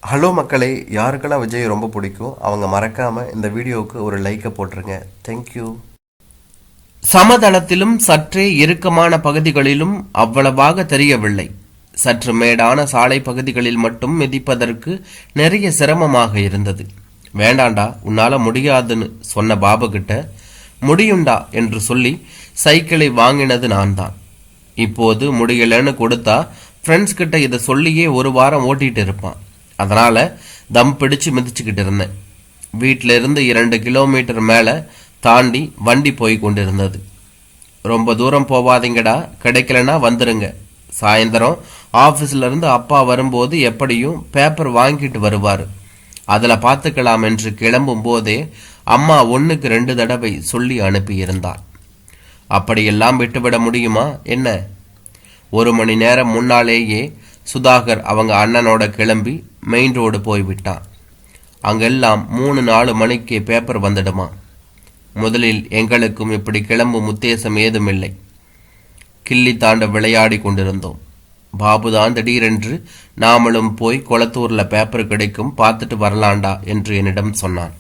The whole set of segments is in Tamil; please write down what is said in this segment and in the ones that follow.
ஹலோ மக்களே, யாருக்கெல்லாம் விஜய் ரொம்ப பிடிக்கும் அவங்க மறக்காமல் இந்த வீடியோவுக்கு ஒரு லைக்கை போட்டுருங்க. தேங்க்யூ. சமதளத்திலும் சற்றே இறுக்கமான பகுதிகளிலும் அவ்வளவாக தெரியவில்லை. சற்று மேடான சாலை பகுதிகளில் மட்டும் மிதிப்பதற்கு நிறைய சிரமமாக இருந்தது. வேண்டாண்டா, உன்னால முடியாதுன்னு சொன்ன பாபு கிட்ட முடியுண்டா என்று சொல்லி சைக்கிளை வாங்கினது நான் தான். இப்போது முடியலன்னு கொடுத்தா ஃப்ரெண்ட்ஸ் கிட்ட இதை சொல்லியே ஒரு வாரம் ஓட்டிட்டு இருப்பான். அதனால தம் பிடிச்சு மிதிச்சுக்கிட்டு இருந்தேன். வீட்டில இருந்து 2 கிலோமீட்டர் மேல தாண்டி வண்டி போய் கொண்டிருந்தது. ரொம்ப தூரம் போவாதீங்கடா, கிடைக்கலனா வந்துருங்க. சாயந்தரம் ஆபீஸ்ல இருந்து அப்பா வரும்போது எப்படியும் பேப்பர் வாங்கிட்டு வருவாரு, அதுல பார்த்துக்கலாம் என்று கிளம்பும் போதே அம்மா 1க்கு 2 தடவை சொல்லி அனுப்பியிருந்தாள். அப்படியெல்லாம் விட்டுவிட முடியுமா என்ன? 1 மணி நேரம் முன்னாலேயே சுதாகர் அவங்க அண்ணனோட கிளம்பி மெயின் ரோடு போய்விட்டான். அங்கெல்லாம் 3-4 மணிக்கு பேப்பர் வந்துடுமா. முதலில் எங்களுக்கும் இப்படி கிளம்பும் உத்தேசம் ஏதுமில்லை. கிள்ளி தாண்ட விளையாடி கொண்டிருந்தோம். பாபுதான் திடீரென்று நாமளும் போய் கொளத்தூர்ல பேப்பர் கிடைக்கும், பார்த்துட்டு வரலாண்டா என்று என்னிடம் சொன்னான்.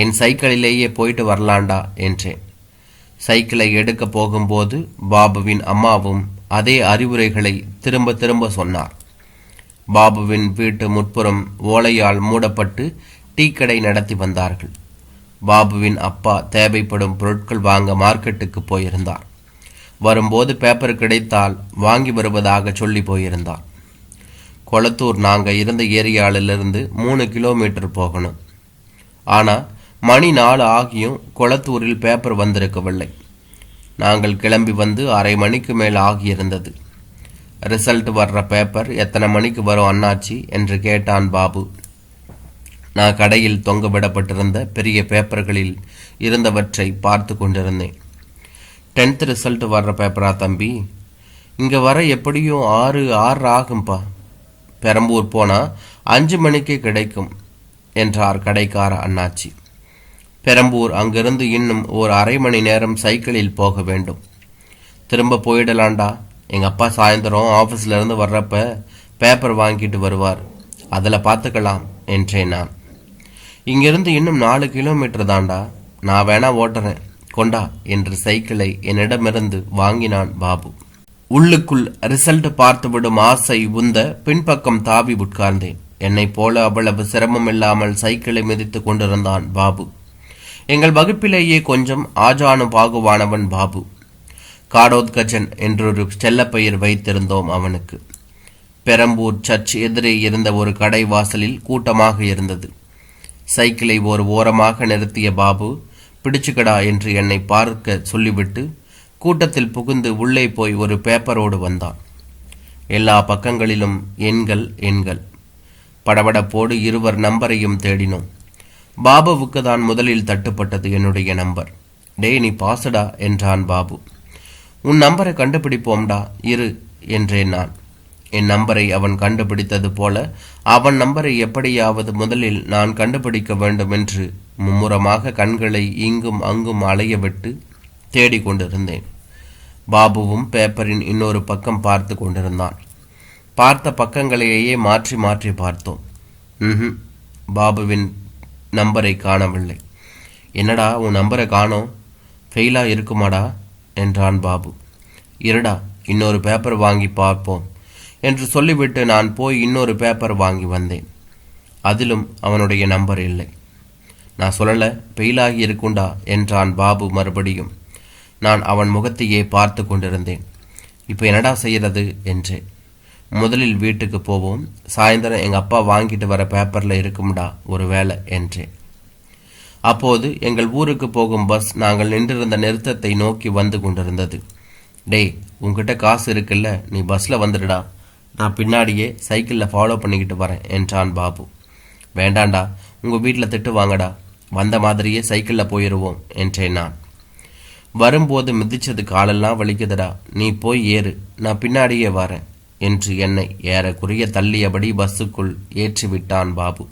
என் சைக்கிளிலேயே போயிட்டு வரலாண்டா என்றேன். சைக்கிளை எடுக்க போகும்போது பாபுவின் அம்மாவும் அதே அறிவுரைகளை திரும்ப திரும்ப சொன்னார். பாபுவின் வீட்டு முற்புறம் ஓலையால் மூடப்பட்டு டீ கடை நடத்தி வந்தார்கள். பாபுவின் அப்பா தேவைப்படும் பொருட்கள் வாங்க மார்க்கெட்டுக்கு போயிருந்தார். வரும்போது பேப்பர் கிடைத்தால் வாங்கி வருவதாக சொல்லி போயிருந்தார். கொளத்தூர் நாங்கள் இருந்த ஏரியாவிலிருந்து 3 கிலோமீட்டர் போகணும். ஆனால் மணி 4 ஆகியும் கொளத்தூரில் பேப்பர் வந்திருக்கவில்லை. நாங்கள் கிளம்பி வந்து 1/2 மணிக்கு மேல் ஆகியிருந்தது. ரிசல்ட் வர்ற பேப்பர் எத்தனை மணிக்கு வரும் அண்ணாச்சி என்று கேட்டான் பாபு. நான் கடையில் தொங்க விடப்பட்டிருந்த பெரிய பேப்பர்களில் இருந்தவற்றை பார்த்து கொண்டிருந்தேன். 10th ரிசல்ட் வர்ற பேப்பரா தம்பி? இங்கே வர எப்படியும் 6 ஆகும்பா. பெரம்பூர் போனால் 5 மணிக்கே கிடைக்கும் என்றார் கடைக்கார அண்ணாச்சி. பெரம்பூர் அங்கிருந்து இன்னும் ஒரு 1/2 மணி நேரம் சைக்கிளில் போக வேண்டும். திரும்ப போயிடலாண்டா, எங்கள் அப்பா சாயந்தரம் ஆஃபீஸ்ல இருந்து வர்றப்ப பேப்பர் வாங்கிட்டு வருவார், அதில் பார்த்துக்கலாம் என்றேன் நான். இங்கிருந்து இன்னும் 4 கிலோமீட்டர் தாண்டா, நான் வேணா ஓட்டுறேன், கொண்டா என்று சைக்கிளை என்னிடமிருந்து வாங்கினான் பாபு. உள்ளுக்குள் ரிசல்ட் பார்த்துவிடும் ஆசை உந்த பின்பக்கம் தாவி உட்கார்ந்தேன். என்னை போல அவ்வளவு சிரமம் இல்லாமல் சைக்கிளை மிதித்து கொண்டிருந்தான் பாபு. எங்கள் வகுப்பிலேயே கொஞ்சம் ஆஜானு பாகுவானவன் பாபு. காடோத்கஜன் என்றொரு செல்லப்பெயர் வைத்திருந்தோம் அவனுக்கு. பெரம்பூர் சர்ச் எதிரே இருந்த ஒரு கடை வாசலில் கூட்டமாக இருந்தது. சைக்கிளை ஒரு ஓரமாக நிறுத்திய பாபு, பிடிச்சுக்கடா என்று என்னை பார்க்க சொல்லிவிட்டு கூட்டத்தில் புகுந்து உள்ளே போய் ஒரு பேப்பரோடு வந்தான். எல்லா பக்கங்களிலும் எண்கள் எண்கள். படபடப்போடு இருவர் நம்பரையும் தேடினோம். பாபுவுக்கு தான் முதலில் தட்டுப்பட்டது என்னுடைய நம்பர். டே நீ பாசுடா என்றான் பாபு. உன் நம்பரை கண்டுபிடிப்போம்டா இரு என்றேன் நான். என் நம்பரை அவன் கண்டுபிடித்தது போல அவன் நம்பரை எப்படியாவது முதலில் நான் கண்டுபிடிக்க வேண்டும் என்று மும்முரமாக கண்களை இங்கும் அங்கும் அலைய விட்டு தேடிக்கொண்டிருந்தேன். பாபுவும் பேப்பரின் இன்னொரு பக்கம் பார்த்து கொண்டிருந்தான். பார்த்த பக்கங்களையே மாற்றி மாற்றி பார்த்தோம். பாபுவின் நம்பரை காணவில்லை. என்னடா உன் நம்பரை காணோம், ஃபெயிலா இருக்குமாடா என்றான் பாபு. இருடா, இன்னொரு பேப்பர் வாங்கி பார்ப்போம் என்று சொல்லிவிட்டு நான் போய் இன்னொரு பேப்பர் வாங்கி வந்தேன். அதிலும் அவனுடைய நம்பர் இல்லை. நான் சொல்லல, ஃபெயிலாகி இருக்குண்டா என்றான் பாபு மறுபடியும். நான் அவன் முகத்தையே பார்த்து கொண்டிருந்தேன். இப்போ என்னடா செய்யறது என்றேன். முதலில் வீட்டுக்கு போவோம், சாயந்தரம் எங்கள் அப்பா வாங்கிட்டு வர பேப்பரில் இருக்கும்டா ஒரு வேலை என்றேன். அப்போது எங்கள் ஊருக்கு போகும் பஸ் நாங்கள் நின்றிருந்த நிறுத்தத்தை நோக்கி வந்து கொண்டிருந்தது. டேய், உங்ககிட்ட காசு இருக்குல்ல, நீ பஸ்ஸில் வந்துடுடா, நான் பின்னாடியே சைக்கிளில் ஃபாலோ பண்ணிக்கிட்டு வரேன் என்றான் பாபு. வேண்டாண்டா, உங்கள் வீட்டில் திட்டு வாங்கடா, வந்த மாதிரியே சைக்கிளில் போயிடுவோம் என்றேன் நான். வரும்போது மிதிச்சது காலெல்லாம் வலிக்குதுடா, நீ போய் ஏறு, நான் பின்னாடியே வரேன் என்று என்னை ஏறக்குறைய தள்ளியபடி பஸ்ஸுக்குள் ஏற்றிவிட்டான் பாபு.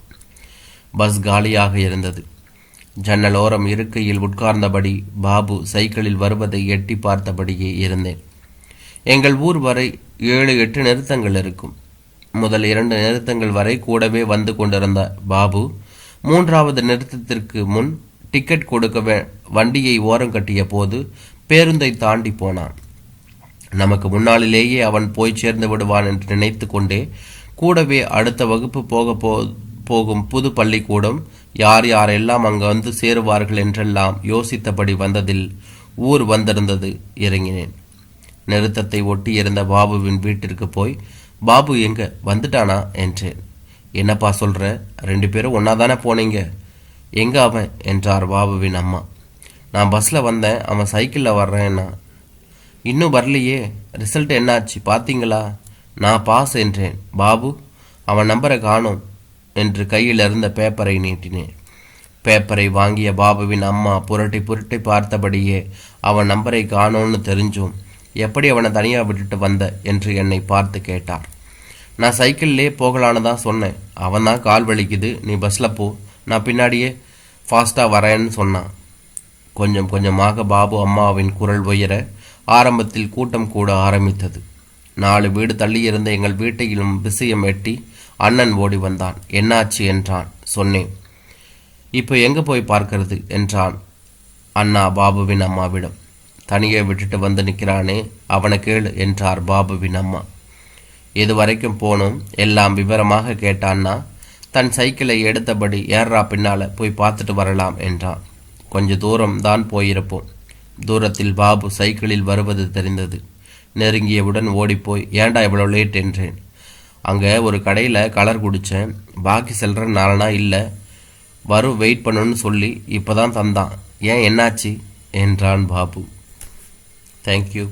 பஸ் காலியாக இருந்தது. ஜன்னலோரம் இருக்கையில் உட்கார்ந்தபடி பாபு சைக்கிளில் வருவதை எட்டி பார்த்தபடியே இருந்தேன். எங்கள் ஊர் வரை 7-8 நிறுத்தங்கள் இருக்கும். முதல் 2 நிறுத்தங்கள் வரை கூடவே வந்து கொண்டிருந்த பாபு 3வது நிறுத்தத்திற்கு முன் டிக்கெட் கொடுக்க வண்டியை ஓரம் கட்டிய போது பேருந்தை தாண்டி போனான். நமக்கு முன்னாளிலேயே அவன் போய் சேர்ந்து விடுவான் என்று நினைத்து கொண்டே கூடவே அடுத்த வகுப்பு போகும் புது பள்ளிக்கூடம் யார் யாரெல்லாம் அங்கு வந்து சேருவார்கள் என்றெல்லாம் யோசித்தபடி வந்ததில் ஊர் வந்திருந்தது. இறங்கினேன். நிறுத்தத்தை ஒட்டி இருந்த பாபுவின் வீட்டிற்கு போய், பாபு எங்க வந்துட்டானா என்றேன். என்னப்பா சொல்ற, 2 பேரும் ஒன்னாதானே போனீங்க, எங்க அவன் என்றார் பாபுவின் அம்மா. நான் பஸ்ல வந்தேன், அவன் சைக்கிளில் வர்றேன்னா. இன்னும் வரலையே, ரிசல்ட் என்னாச்சு பார்த்தீங்களா? நான் பாஸ் என்றேன். பாபு, அவன் நம்பரை காணோம் என்று கையில் இருந்த பேப்பரை நீட்டினேன். பேப்பரை வாங்கிய பாபுவின் அம்மா புரட்டி புரட்டி பார்த்தபடியே அவன் நம்பரை காணோன்னு தெரிஞ்சும், எப்படி அவனை தனியாக விட்டுட்டு வந்த என்று என்னை பார்த்து கேட்டார். நான் சைக்கிள்லே போகலான்னு தான் சொன்னேன். அவன் தான் கால் வலிக்குது, நீ பஸ்ஸில் போ, நான் பின்னாடியே ஃபாஸ்ட்டாக வரேன்னு சொன்னான். கொஞ்சம் கொஞ்சமாக பாபு அம்மாவின் குரல் உயர ஆரம்பத்தில் கூட்டம் கூட ஆரம்பித்தது. 4 வீடு தள்ளியிருந்த எங்கள் வீட்டையிலும் விஷயம் எட்டி அண்ணன் ஓடி வந்தான். என்னாச்சு என்றான். சொன்னேன். இப்போ எங்கே போய் பார்க்கறது என்றான் அண்ணா பாபுவின் அம்மாவிடம். தனியே விட்டுட்டு வந்து நிற்கிறானே, அவனை கேளு என்றார் பாபுவின் அம்மா. எது வரைக்கும் போனோம் எல்லாம் விவரமாக கேட்ட அண்ணா தன் சைக்கிளை எடுத்தபடி ஏறா பின்னால போய் பார்த்துட்டு வரலாம் என்றான். கொஞ்ச தூரம் தான் போயிருப்போம். தூரத்தில் பாபு சைக்கிளில் வருவது தெரிந்தது. நெருங்கியவுடன் ஓடிப்போய், ஏண்டா இவ்வளோ லேட் என்றேன். அங்கே ஒரு கடையில் கலர் குடித்தேன், பாக்கி செல்ற நாளனா இல்லை, வரும் வெயிட் பண்ணுன்னு சொல்லி இப்போ தான் தந்தான். ஏன் என்னாச்சு என்றான் பாபு. தேங்க்யூ.